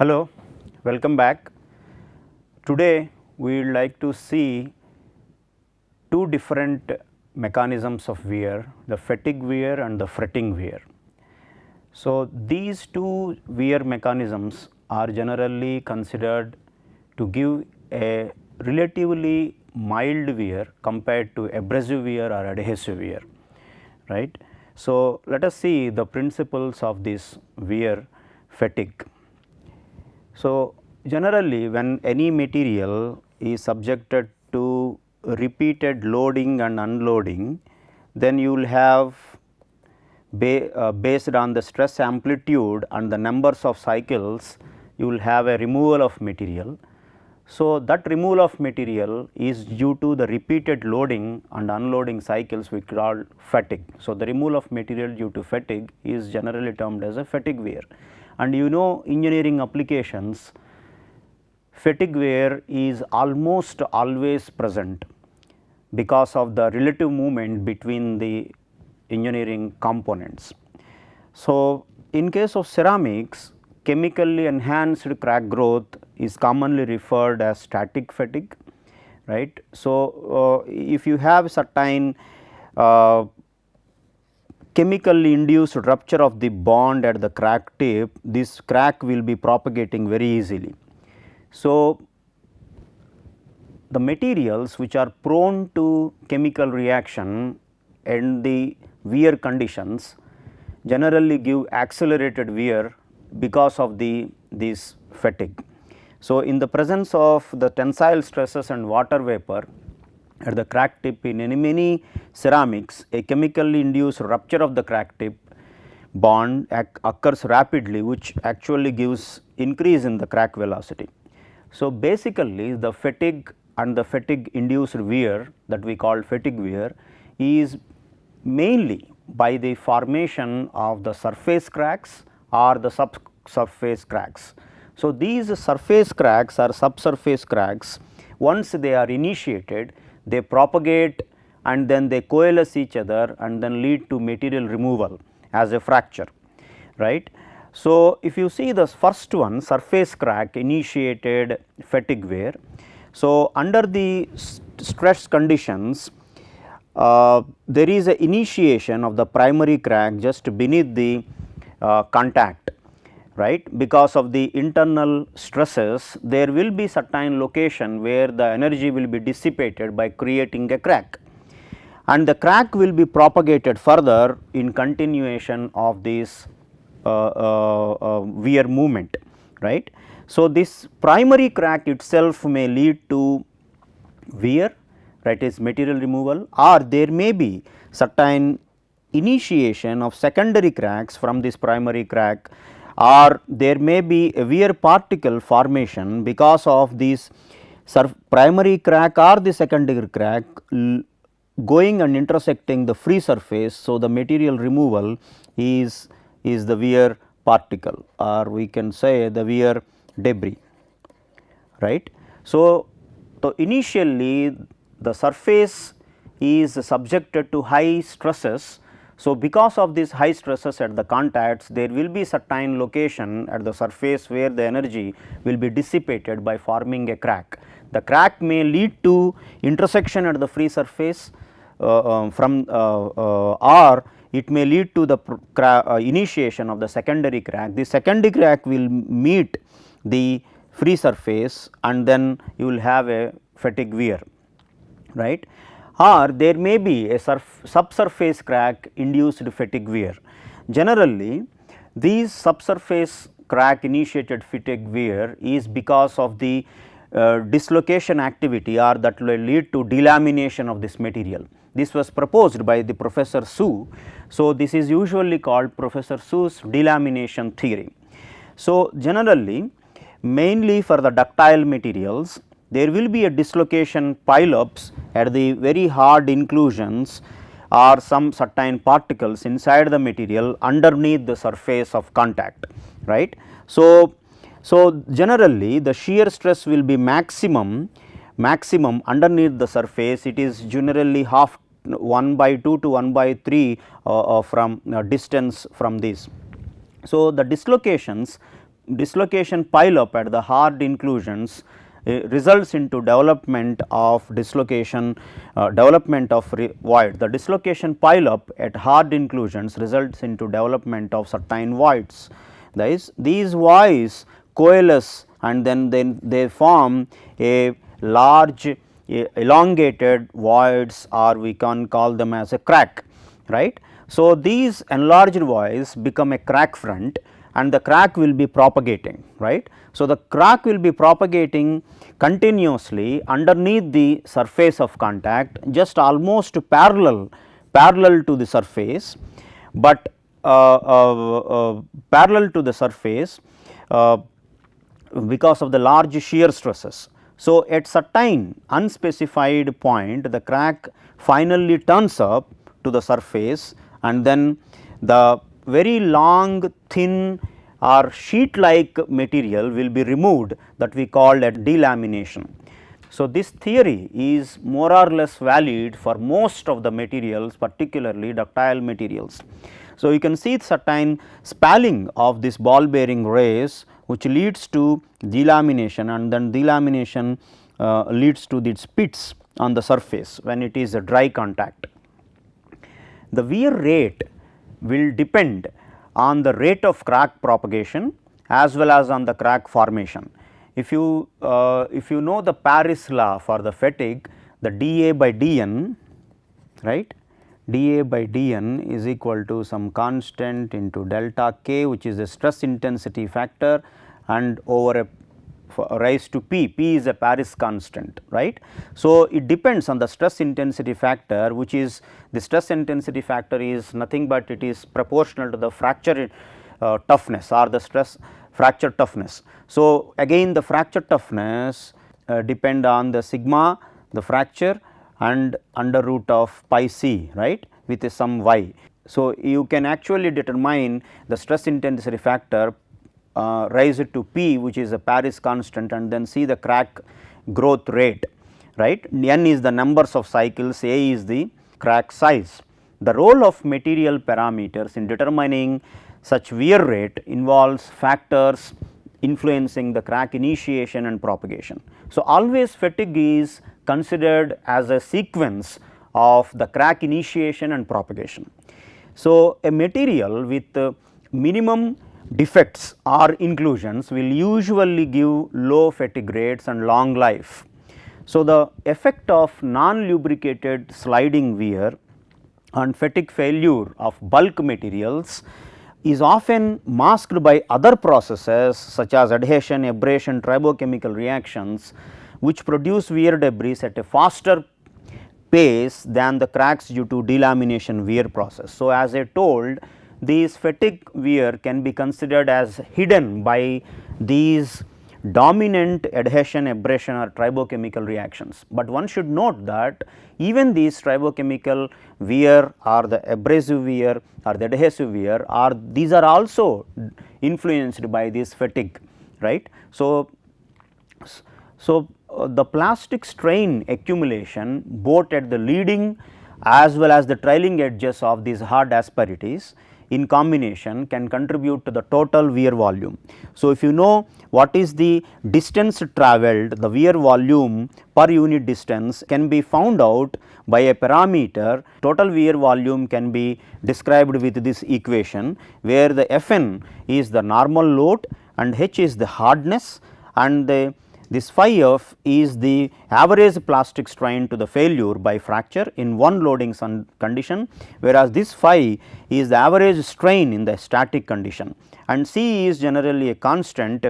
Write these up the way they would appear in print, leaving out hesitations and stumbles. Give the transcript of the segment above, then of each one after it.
Hello, welcome back. Today we would like to see two different mechanisms of wear, the fatigue wear and the fretting wear. So, these two wear mechanisms are generally considered to give a relatively mild wear compared to abrasive wear or adhesive wear, right. So, let us see the principles of this wear fatigue. So, generally when any material is subjected to repeated loading and unloading, then you will have based on the stress amplitude and the numbers of cycles, you will have a removal of material. So, that removal of material is due to the repeated loading and unloading cycles we call fatigue. So, the removal of material due to fatigue is generally termed as a fatigue wear. And you know, engineering applications, fatigue wear is almost always present because of the relative movement between the engineering components. So, in case of ceramics, chemically enhanced crack growth is commonly referred as static fatigue, right. So, if you have certain chemically induced rupture of the bond at the crack tip, this crack will be propagating very easily. So, the materials which are prone to chemical reaction and the wear conditions generally give accelerated wear because of this fatigue. So, in the presence of the tensile stresses and water vapor at the crack tip in many ceramics, a chemically induced rupture of the crack tip bond occurs rapidly, which actually gives increase in the crack velocity. So, basically the fatigue and the fatigue induced wear that we call fatigue wear is mainly by the formation of the surface cracks or the subsurface cracks. So, these surface cracks or subsurface cracks, once they are initiated, they propagate and then they coalesce each other and then lead to material removal as a fracture, right. So, if you see the first one, surface crack initiated fatigue wear. So, under the stress conditions, there is a initiation of the primary crack just beneath the contact, right. Because of the internal stresses, there will be certain location where the energy will be dissipated by creating a crack, and the crack will be propagated further in continuation of this wear movement, right. So, this primary crack itself may lead to wear, right, is material removal, or there may be certain initiation of secondary cracks from this primary crack, or there may be a wear particle formation because of this primary crack or the secondary crack going and intersecting the free surface. So, the material removal is the wear particle, or we can say the wear debris, right. So, initially the surface is subjected to high stresses. So, because of these high stresses at the contacts, there will be certain location at the surface where the energy will be dissipated by forming a crack. The crack may lead to intersection at the free surface or it may lead to the initiation of the secondary crack. The secondary crack will meet the free surface and then you will have a fatigue wear, right. Or there may be a subsurface crack induced fatigue wear. Generally, these subsurface crack initiated fatigue wear is because of the dislocation activity, or that will lead to delamination of this material. This was proposed by the Professor Su. So, this is usually called Professor Su's delamination theory. So, generally mainly for the ductile materials, there will be a dislocation pileups at the very hard inclusions or some certain particles inside the material underneath the surface of contact, right. So, generally the shear stress will be maximum underneath the surface. It is generally half 1/2 to 1/3 from distance from this. So, the dislocations dislocation pile up at the hard inclusions results into development of dislocation, development of void. The dislocation pile up at hard inclusions results into development of certain voids. These voids coalesce and then they form a large elongated voids, or we can call them as a crack, right. So, these enlarged voids become a crack front and the crack will be propagating, right. So, the crack will be propagating continuously underneath the surface of contact, just almost parallel to the surface, but parallel to the surface because of the large shear stresses. So, at certain unspecified point the crack finally turns up to the surface and then the very long thin or sheet like material will be removed, that we call as delamination. So, this theory is more or less valid for most of the materials, particularly ductile materials. So, you can see certain spalling of this ball bearing rays which leads to delamination, and then delamination leads to these pits on the surface when it is a dry contact. The wear rate will depend on the rate of crack propagation as well as on the crack formation. If you know the Paris law for the fatigue, the dA by dN, right, dA by dN is equal to some constant into delta k, which is a stress intensity factor, and over a raised to p, p is a Paris constant, right. So, it depends on the stress intensity factor, which is the stress intensity factor is nothing but it is proportional to the fracture toughness or the stress fracture toughness. So, again the fracture toughness depend on the sigma, the fracture, and under root of pi c, right, with some y. So, you can actually determine the stress intensity factor, raise it to p, which is a Paris constant, and then see the crack growth rate, right. N is the numbers of cycles, A is the crack size. The role of material parameters in determining such wear rate involves factors influencing the crack initiation and propagation. So, always fatigue is considered as a sequence of the crack initiation and propagation. So, a material with minimum defects or inclusions will usually give low fatigue rates and long life. So, the effect of non-lubricated sliding wear on fatigue failure of bulk materials is often masked by other processes such as adhesion, abrasion, tribochemical reactions, which produce wear debris at a faster pace than the cracks due to delamination wear process. So, as I told, these fatigue wear can be considered as hidden by these dominant adhesion, abrasion or tribochemical reactions, but one should note that even these tribochemical wear or the abrasive wear or the adhesive wear are these are also influenced by this fatigue, right. So, the plastic strain accumulation both at the leading as well as the trailing edges of these hard asperities in combination can contribute to the total wear volume. So, if you know what is the distance travelled, the wear volume per unit distance can be found out by a parameter. Total wear volume can be described with this equation, where the Fn is the normal load and H is the hardness, and this phi f is the average plastic strain to the failure by fracture in one loading condition, whereas this phi is the average strain in the static condition, and C is generally a constant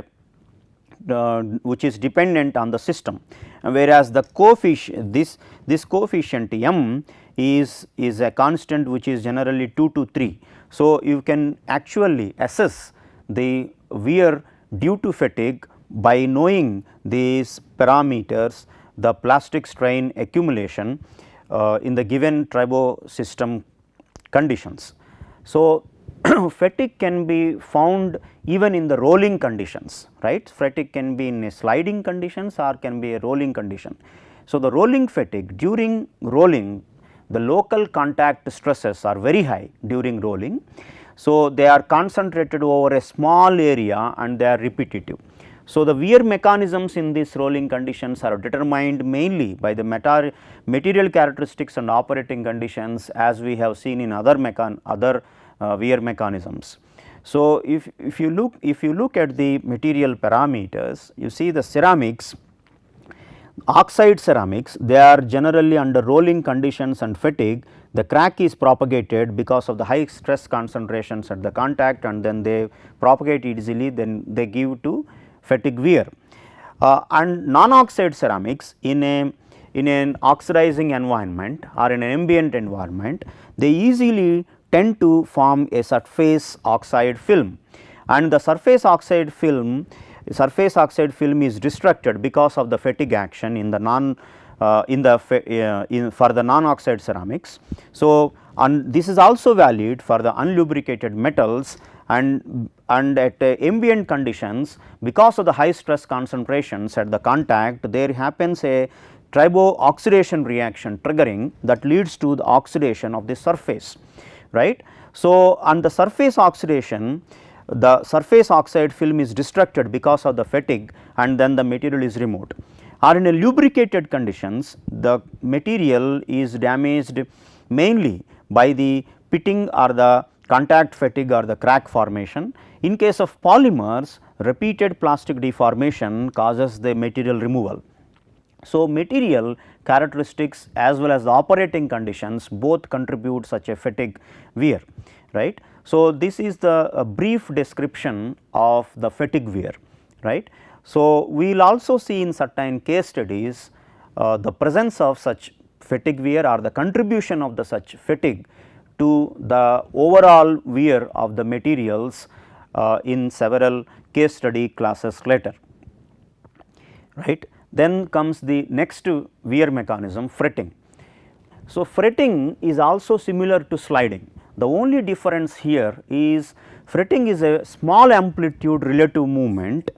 which is dependent on the system, whereas the coefficient this coefficient m is a constant which is generally 2 to 3. So, you can actually assess the wear due to fatigue by knowing these parameters, the plastic strain accumulation in the given tribo system conditions. So, fatigue can be found even in the rolling conditions, right. Fatigue can be in a sliding conditions or can be a rolling condition. So, the rolling fatigue, during rolling the local contact stresses are very high during rolling. So, they are concentrated over a small area and they are repetitive. So, the wear mechanisms in these rolling conditions are determined mainly by the material characteristics and operating conditions, as we have seen in other wear mechanisms. So, if you look at the material parameters, you see the ceramics, oxide ceramics, they are generally under rolling conditions and fatigue. The crack is propagated because of the high stress concentrations at the contact, and then they propagate easily, then they give to fatigue wear. And non-oxide ceramics in an oxidizing environment or in an ambient environment, they easily tend to form a surface oxide film, and the surface oxide film is destructed because of the fatigue action in the for the non-oxide ceramics. So, and this is also valid for the unlubricated metals, and at ambient conditions, because of the high stress concentrations at the contact, there happens a tribo-oxidation reaction triggering that leads to the oxidation of the surface, right. So, on the surface oxidation, the surface oxide film is destructed because of the fatigue, and then the material is removed. Or in a lubricated conditions, the material is damaged mainly by the pitting or the contact fatigue or the crack formation. In case of polymers, repeated plastic deformation causes the material removal. So, material characteristics as well as the operating conditions both contribute such a fatigue wear, right. So, this is the brief description of the fatigue wear, right. So, we will also see in certain case studies the presence of such fatigue wear or the contribution of the such fatigue to the overall wear of the materials in several case study classes later, right. Then comes the next wear mechanism, fretting. So, fretting is also similar to sliding. The only difference here is fretting is a small amplitude relative movement,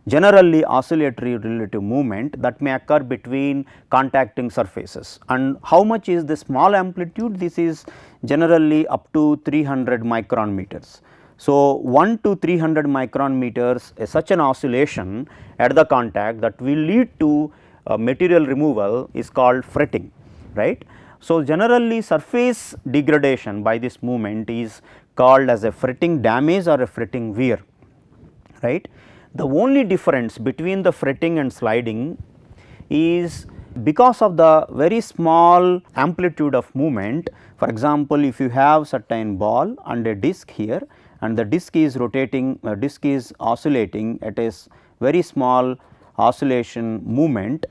generally oscillatory relative movement, that may occur between contacting surfaces. And how much is the small amplitude? This is generally up to 300 micron meters. So, 1 to 300 micron meters, such an oscillation at the contact that will lead to material removal is called fretting, right. So, generally surface degradation by this movement is called as a fretting damage or a fretting wear, right. The only difference between the fretting and sliding is because of the very small amplitude of movement. For example, if you have certain ball and a disc here, and the disc is rotating, disc is oscillating at a very small oscillation movement,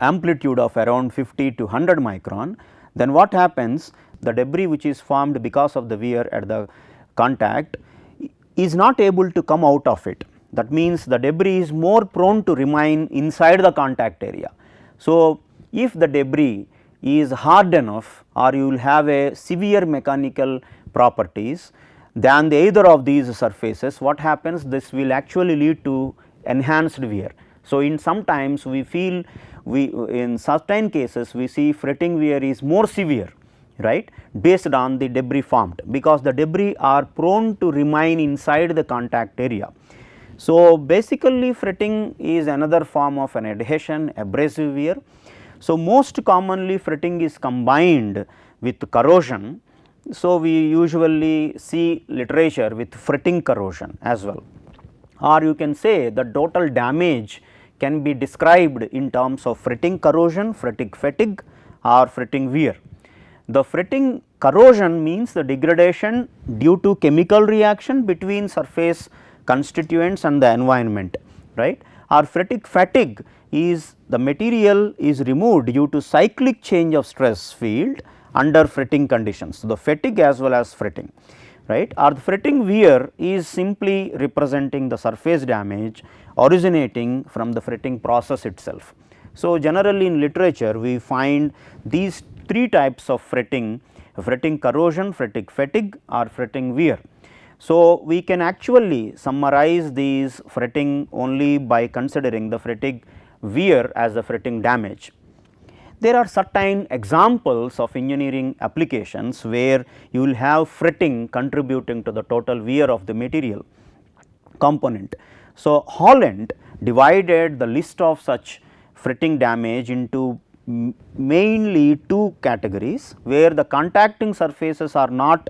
amplitude of around 50 to 100 micron, then what happens? The debris which is formed because of the wear at the contact is not able to come out of it. That means, the debris is more prone to remain inside the contact area. So, if the debris is hard enough, or you will have a severe mechanical properties than either of these surfaces, what happens? This will actually lead to enhanced wear. So, in sometimes we feel in certain cases we see fretting wear is more severe, right, based on the debris formed, because the debris are prone to remain inside the contact area. So, basically fretting is another form of an adhesion abrasive wear. So, most commonly fretting is combined with corrosion. So, we usually see literature with fretting corrosion as well, or you can say the total damage can be described in terms of fretting corrosion, fretting fatigue or fretting wear. The fretting corrosion means the degradation due to chemical reaction between surface constituents and the environment, right. Or fretting fatigue is the material is removed due to cyclic change of stress field under fretting conditions. So, the fatigue as well as fretting, right. Or the fretting wear is simply representing the surface damage originating from the fretting process itself. So, generally in literature we find these three types of fretting: fretting corrosion, fretting fatigue or fretting wear. So, we can actually summarize these fretting only by considering the fretting wear as the fretting damage. There are certain examples of engineering applications where you will have fretting contributing to the total wear of the material component. So, Holland divided the list of such fretting damage into mainly two categories, where the contacting surfaces are not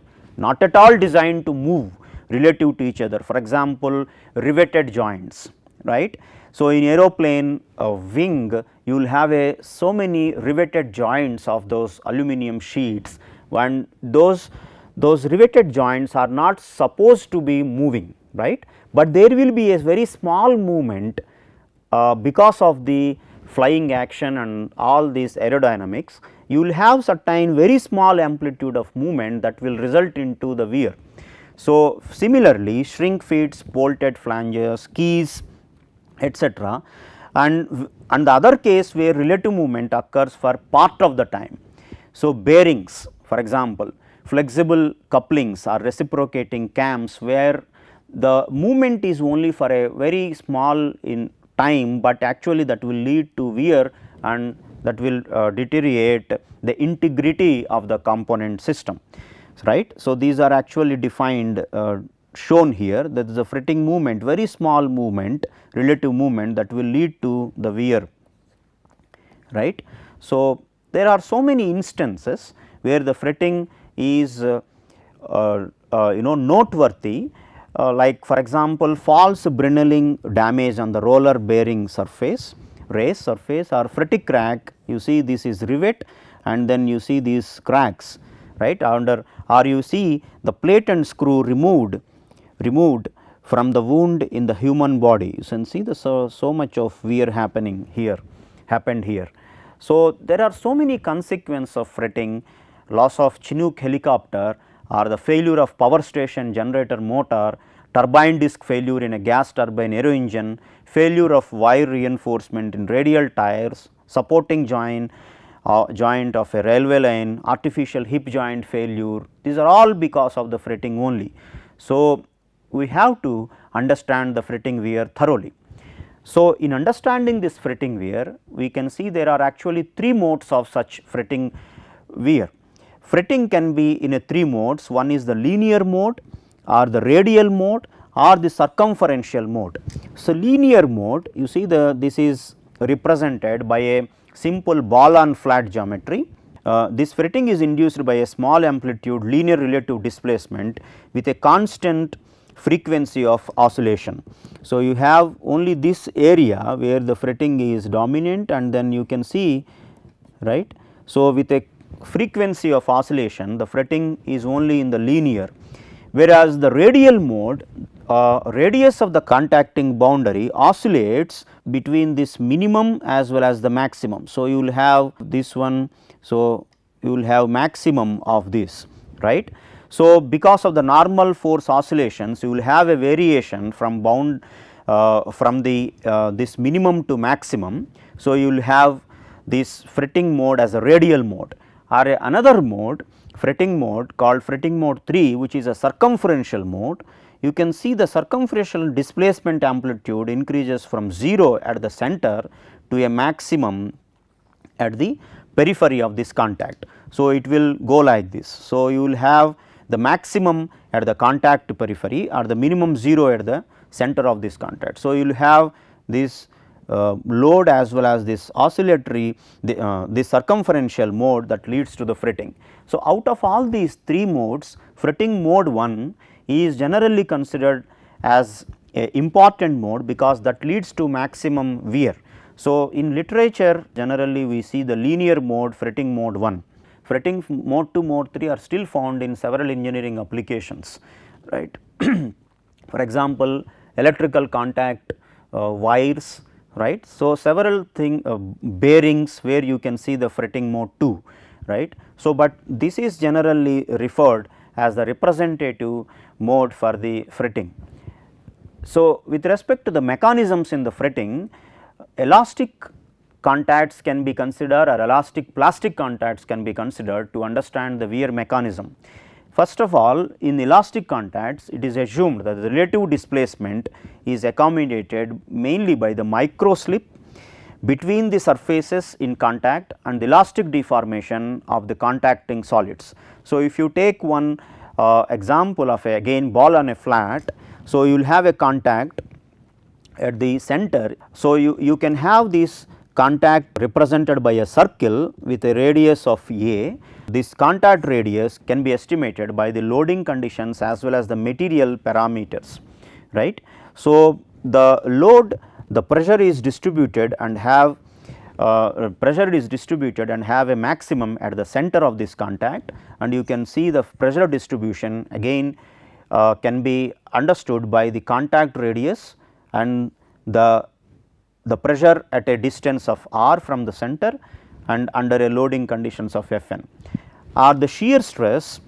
at all designed to move relative to each other. For example, riveted joints, right. So, in aeroplane wing you will have so many riveted joints of those aluminum sheets, and those riveted joints are not supposed to be moving, right, but there will be a very small movement because of the flying action and all these aerodynamics. You will have certain very small amplitude of movement that will result into the wear. So, similarly, shrink feet, bolted flanges, keys, etc., and the other case where relative movement occurs for part of the time. So, bearings, for example, flexible couplings or reciprocating cams, where the movement is only for a very small in time, but actually that will lead to wear and that will deteriorate the integrity of the component system, right. So, these are actually defined shown here, that is a fretting movement, very small movement, relative movement that will lead to the wear, right. So, there are so many instances where the fretting is noteworthy, like for example, false brinelling damage on the roller bearing surface, race surface, or fretting crack. You see this is rivet and then you see these cracks, right, under, or you see the plate and screw removed from the wound in the human body. You can see the so much of wear happened here. So, there are so many consequences of fretting: loss of Chinook helicopter, or the failure of power station generator motor, turbine disc failure in a gas turbine aero engine, failure of wire reinforcement in radial tires, supporting joint of a railway line, artificial hip joint failure. These are all because of the fretting only. So, we have to understand the fretting wear thoroughly. So, in understanding this fretting wear, we can see there are actually three modes of such fretting wear. Fretting can be in a three modes. One is the linear mode, or the radial mode, or the circumferential mode. So, linear mode, you see this is represented by a simple ball on flat geometry. This fretting is induced by a small amplitude linear relative displacement with a constant frequency of oscillation. So, you have only this area where the fretting is dominant, and then you can see, right. So, with a frequency of oscillation, the fretting is only in the linear, whereas the radial mode, radius of the contacting boundary oscillates between this minimum as well as the maximum. So, you will have this one. So, you will have maximum of this, right. So, because of the normal force oscillations, you will have a variation from bound from the this minimum to maximum. So, you will have this fretting mode as a radial mode, or another mode, fretting mode called fretting mode 3, which is a circumferential mode. You can see the circumferential displacement amplitude increases from 0 at the center to a maximum at the periphery of this contact. So, it will go like this. So, you will have the maximum at the contact periphery, or the minimum 0 at the center of this contact. So, you will have this load as well as this oscillatory, this circumferential mode that leads to the fretting. So, out of all these three modes, fretting mode 1 is generally considered as a important mode, because that leads to maximum wear. So, in literature generally we see the linear mode, fretting mode 1. Fretting mode 2, mode 3 are still found in several engineering applications, right. For example, electrical contact wires, right. So, several bearings where you can see the fretting mode 2, right. So, but this is generally referred as the representative mode for the fretting. So, with respect to the mechanisms in the fretting, elastic contacts can be considered, or elastic plastic contacts can be considered to understand the wear mechanism. First of all, in elastic contacts, it is assumed that the relative displacement is accommodated mainly by the micro slip, between the surfaces in contact and the elastic deformation of the contacting solids. So, if you take one example of a again ball on a flat, so you will have a contact at the center. So, you can have this contact represented by a circle with a radius of A. This contact radius can be estimated by the loading conditions as well as the material parameters, right. So, the load, the pressure is distributed and have a maximum at the center of this contact, and you can see the pressure distribution again can be understood by the contact radius and the pressure at a distance of r from the center and under a loading conditions of Fn. Or the shear stress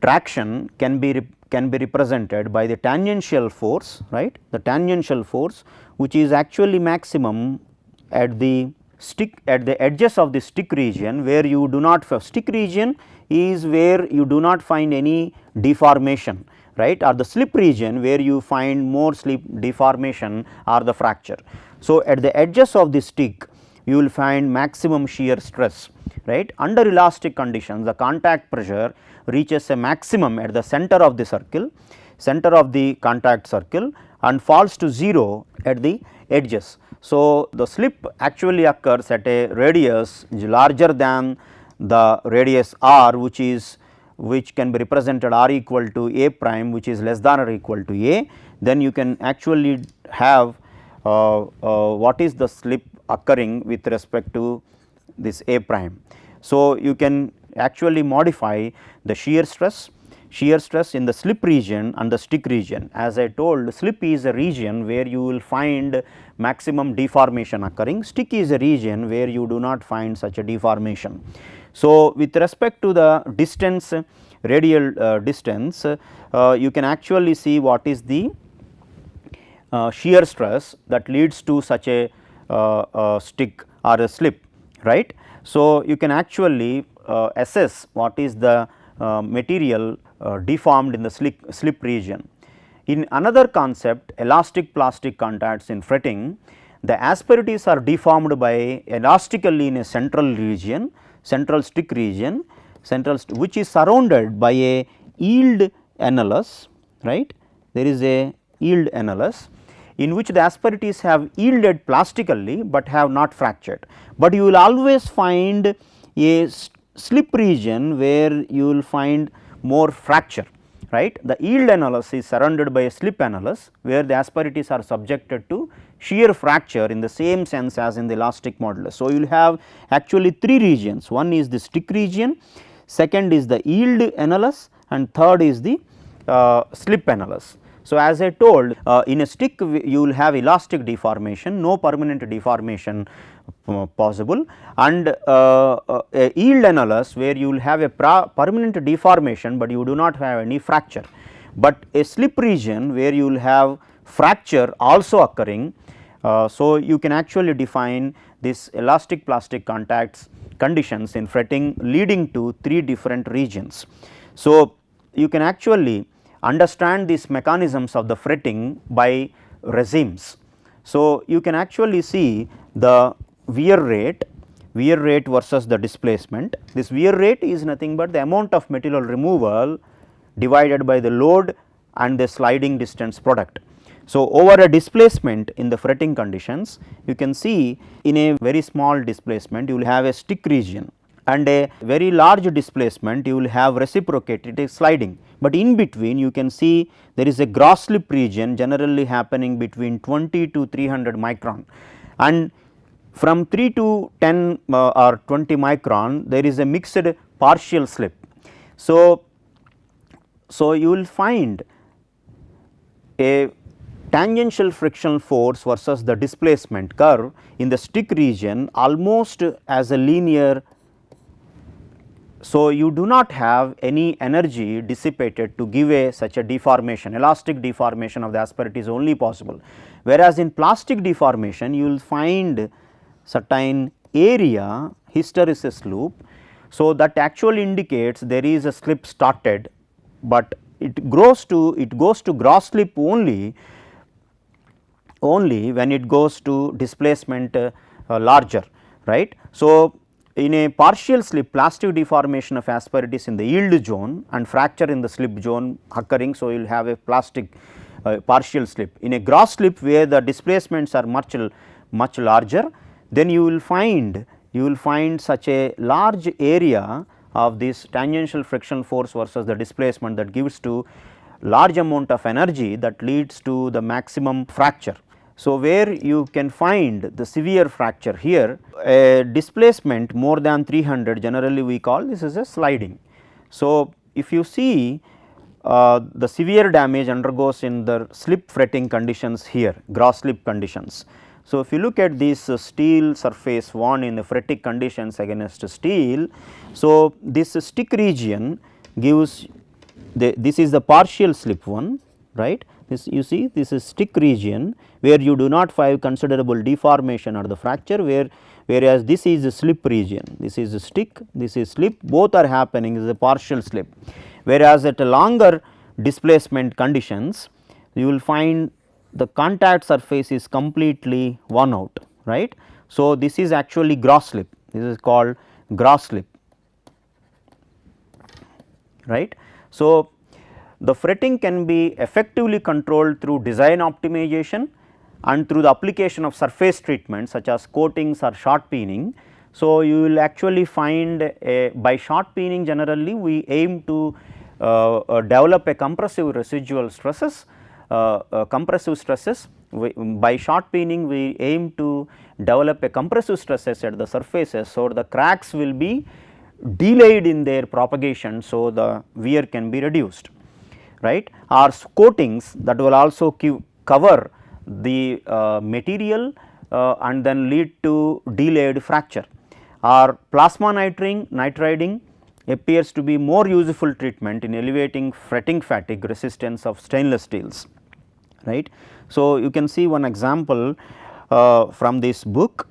traction can be represented by the tangential force, right, the tangential force which is actually maximum at the stick, at the edges of the stick region, where you do not stick region is where you do not find any deformation, right, or the slip region where you find more slip deformation or the fracture. So, at the edges of the stick you will find maximum shear stress, right. Under elastic conditions, the contact pressure reaches a maximum at the center of the circle, center of the contact circle, and falls to 0 at the edges. So, the slip actually occurs at a radius which is larger than the radius r, which can be represented r equal to a prime, which is less than or equal to a. Then you can actually have what is the slip occurring with respect to this a prime. So, you can actually modify the shear stress in the slip region and the stick region. As I told, slip is a region where you will find maximum deformation occurring, stick is a region where you do not find such a deformation. So, with respect to the distance, radial distance, you can actually see what is the shear stress that leads to such a stick or a slip, right. So, you can actually assess what is the material deformed in the slip region. In another concept, elastic plastic contacts in fretting, the asperities are deformed by elastically in a central region, central stick region, which is surrounded by a yield annulus, right. There is a yield annulus in which the asperities have yielded plastically, but have not fractured. But you will always find a slip region where you will find more fracture, right. The yield annulus is surrounded by a slip annulus where the asperities are subjected to shear fracture in the same sense as in the elastic modulus. So, you will have actually 3 regions, one is the stick region, second is the yield annulus, and third is the slip annulus. So, as I told, in a stick you will have elastic deformation, no permanent deformation possible, and a yield annulus where you will have a permanent deformation, but you do not have any fracture, but a slip region where you will have fracture also occurring. So, you can actually define this elastic plastic contacts conditions in fretting leading to 3 different regions. So, you can actually understand these mechanisms of the fretting by regimes. So, you can actually see the wear rate versus the displacement. This wear rate is nothing but the amount of material removal divided by the load and the sliding distance product. So, over a displacement in the fretting conditions, you can see in a very small displacement you will have a stick region, and a very large displacement you will have reciprocated sliding, but in between you can see there is a gross slip region generally happening between 20 to 300 micron, and from 3 to 10 or 20 micron there is a mixed partial slip. So, you will find a tangential frictional force versus the displacement curve in the stick region almost as a linear. So, you do not have any energy dissipated to give a such a deformation, elastic deformation of the asperity is only possible, whereas in plastic deformation you will find certain area hysteresis loop. So, that actually indicates there is a slip started, but it goes to gross slip only when it goes to displacement larger, right. So, in a partial slip, plastic deformation of asperities in the yield zone and fracture in the slip zone occurring. So, you will have a plastic partial slip. In a gross slip where the displacements are much larger, then you will find such a large area of this tangential frictional force versus the displacement that gives to large amount of energy that leads to the maximum fracture. So, where you can find the severe fracture here, a displacement more than 300 generally we call this as a sliding. So, if you see the severe damage undergoes in the slip fretting conditions here, gross slip conditions. So, if you look at this steel surface worn in the phoretic conditions against steel, so this stick region gives this is the partial slip one, right. This you see this is stick region where you do not find considerable deformation or the fracture, whereas this is the slip region, this is the stick, this is slip, both are happening is a partial slip. Whereas at a longer displacement conditions you will find the contact surface is completely worn out, right. So, this is actually gross slip, this is called gross slip, right. So, the fretting can be effectively controlled through design optimization and through the application of surface treatment such as coatings or short peening. So, you will actually find by short peening generally we aim to develop a compressive residual stresses, by short peening we aim to develop a compressive stresses at the surfaces. So, the cracks will be delayed in their propagation. So, the wear can be reduced, right, or coatings that will also cover the material and then lead to delayed fracture, or plasma nitriding appears to be more useful treatment in elevating fretting fatigue resistance of stainless steels, right. So, you can see one example from this book,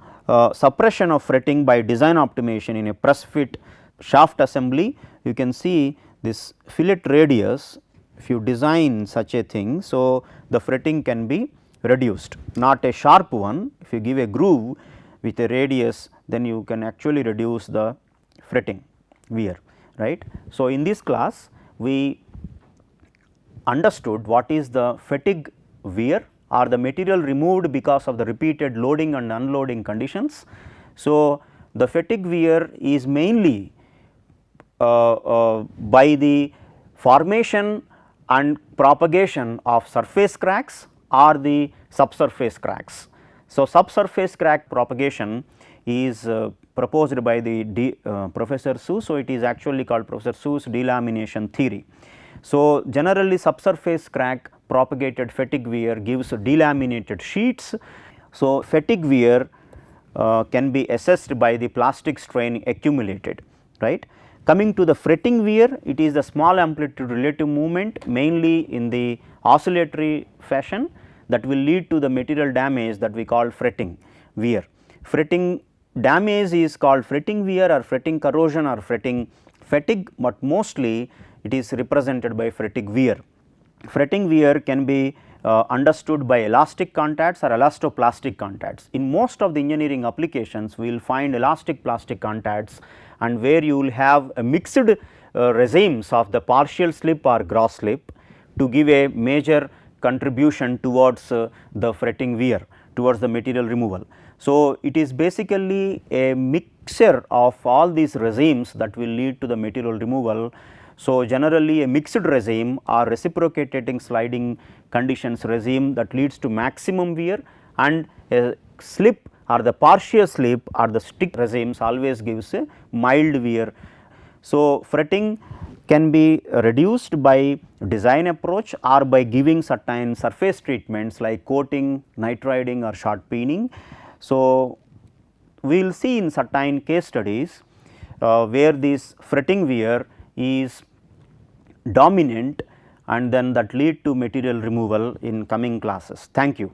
suppression of fretting by design optimization in a press fit shaft assembly. You can see this fillet radius, if you design such a thing. So, the fretting can be reduced, not a sharp one. If you give a groove with a radius, then you can actually reduce the fretting wear, right. So, in this class we understood what is the fatigue wear or the material removed because of the repeated loading and unloading conditions. So, the fatigue wear is mainly by the formation and propagation of surface cracks or the subsurface cracks. So, subsurface crack propagation is proposed by the Professor Su. So, it is actually called Professor Su's delamination theory. So, generally subsurface crack propagated fatigue wear gives delaminated sheets. So, fatigue wear can be assessed by the plastic strain accumulated, right. Coming to the fretting wear, it is the small amplitude relative movement mainly in the oscillatory fashion that will lead to the material damage that we call fretting wear. Fretting damage is called fretting wear or fretting corrosion or fretting fatigue, but mostly it is represented by fretting wear. Fretting wear can be understood by elastic contacts or elastoplastic contacts. In most of the engineering applications we will find elastic plastic contacts, and where you will have a mixed regimes of the partial slip or gross slip to give a major contribution towards the fretting wear, towards the material removal. So, it is basically a mixture of all these regimes that will lead to the material removal. So, generally a mixed regime or reciprocating sliding conditions regime that leads to maximum wear, and a slip or the partial slip or the stick regimes always gives a mild wear. So, fretting can be reduced by design approach or by giving certain surface treatments like coating, nitriding or short peening. So, we will see in certain case studies where this fretting wear is dominant and then that lead to material removal in coming classes. Thank you.